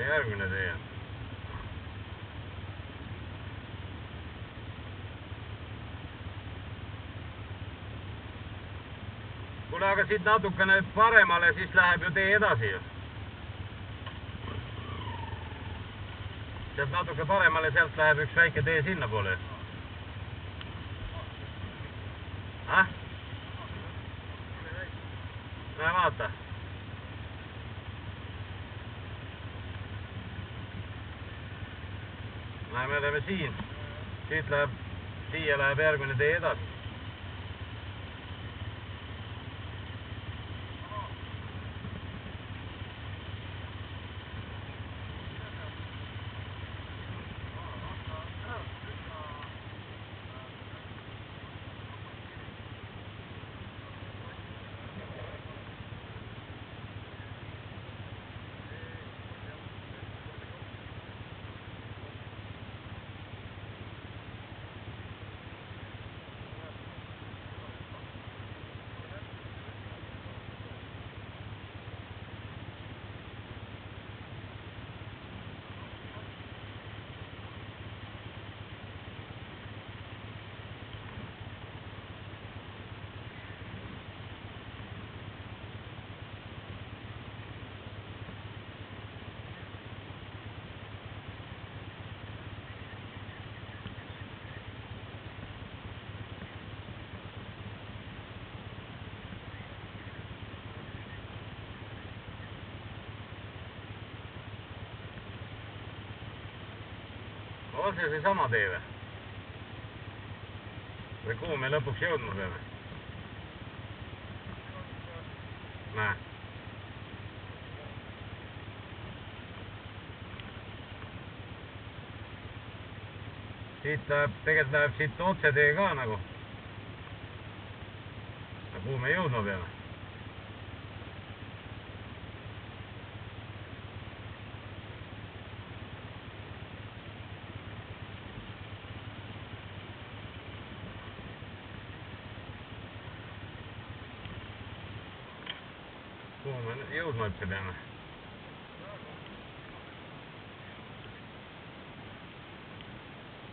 see järgmine tee. Kuule, aga siit natukene paremale, siis läheb ju tee edasi ju. Sealt natuke paremale, sealt läheb üks väike tee sinna poole. Näe vaata. Näe, me oleme siin. Siit läheb, siia läheb järgmine tee edasi. On see sama tee või? Või kuhu me lõpuks jõudma peame? Näe. Siit läheb, tegelikult läheb siit otse tee ka nagu. Kuhu me jõudma peame? Kuhu me jõudma üldse peame?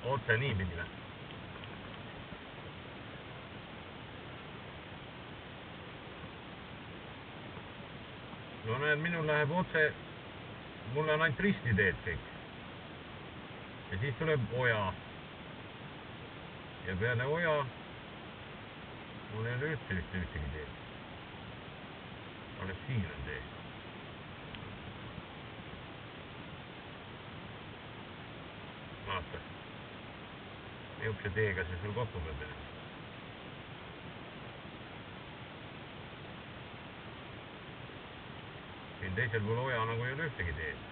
Otse nii pidi või? No näed, minul läheb otse, mul on ainult ristiteed kõik. Ja siis tuleb oja. Ja peale oja mul ei ole ühtegi teed. Alles siin on tee. Vaata. Niisuguse teega see sul kokku peab minema. Siin teisel pool oja nagu ei ole ühtegi teed.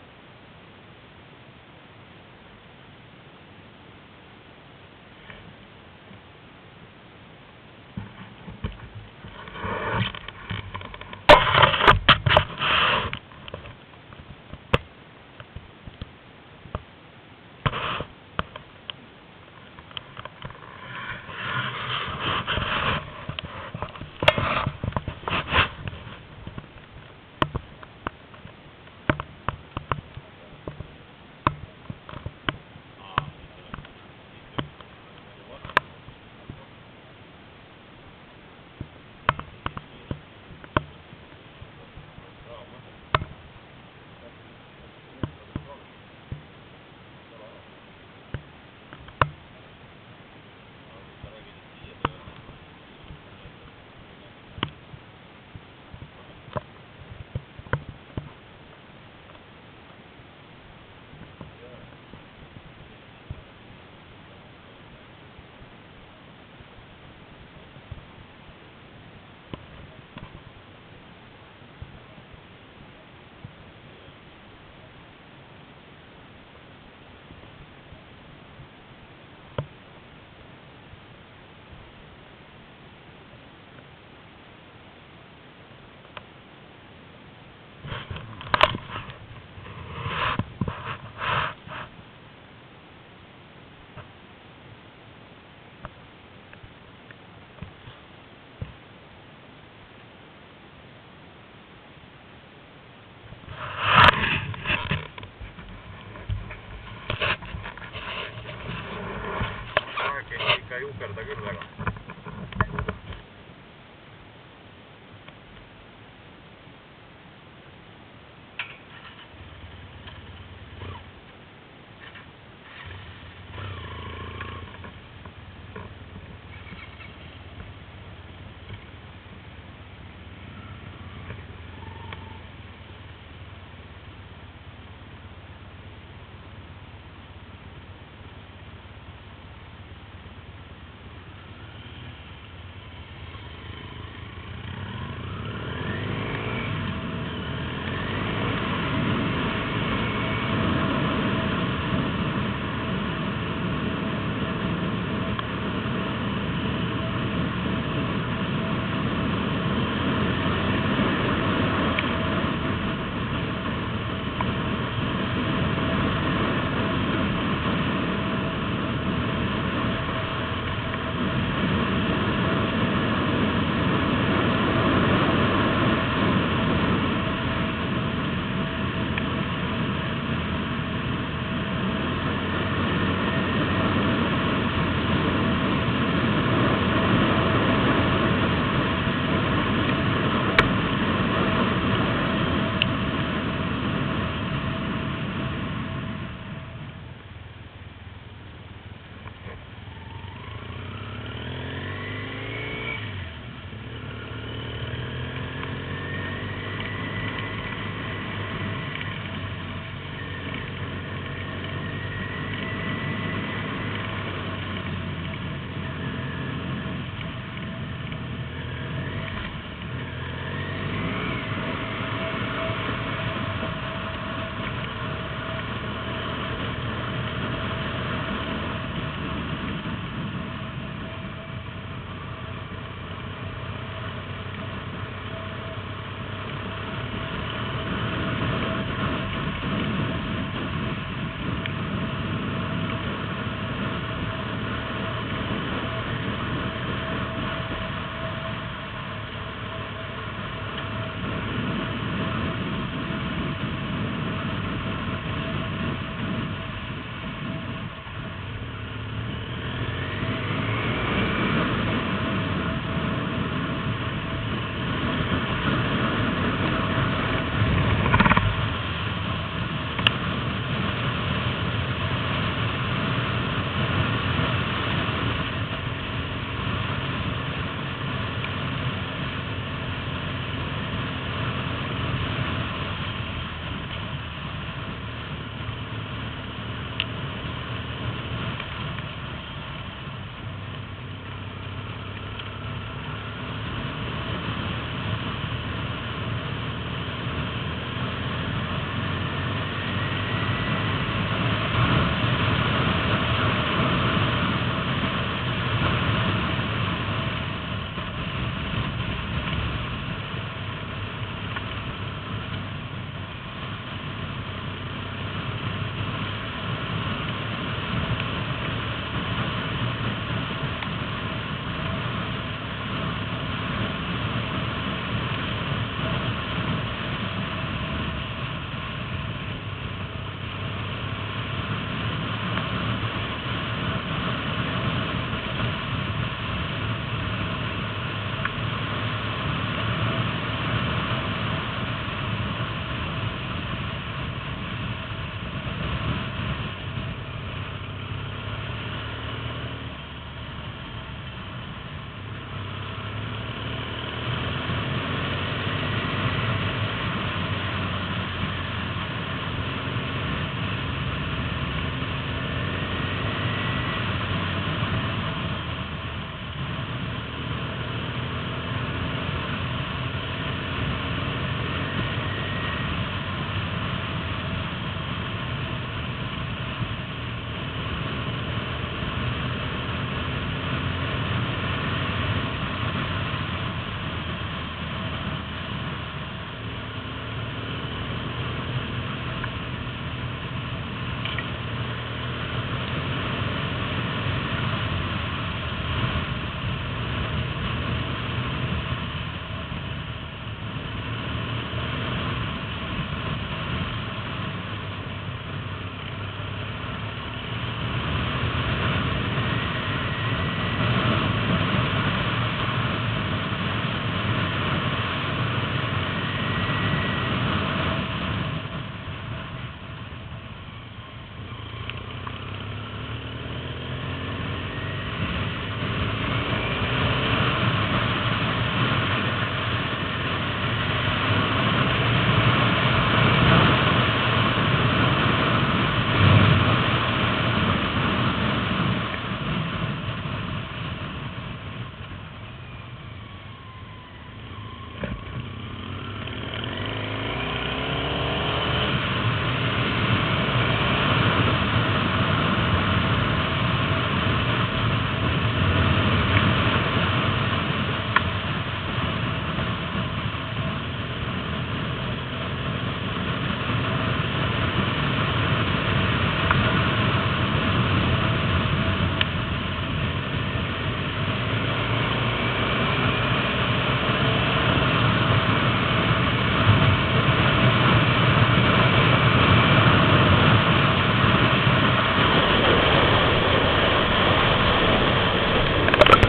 ikka ei ukerda küll väga.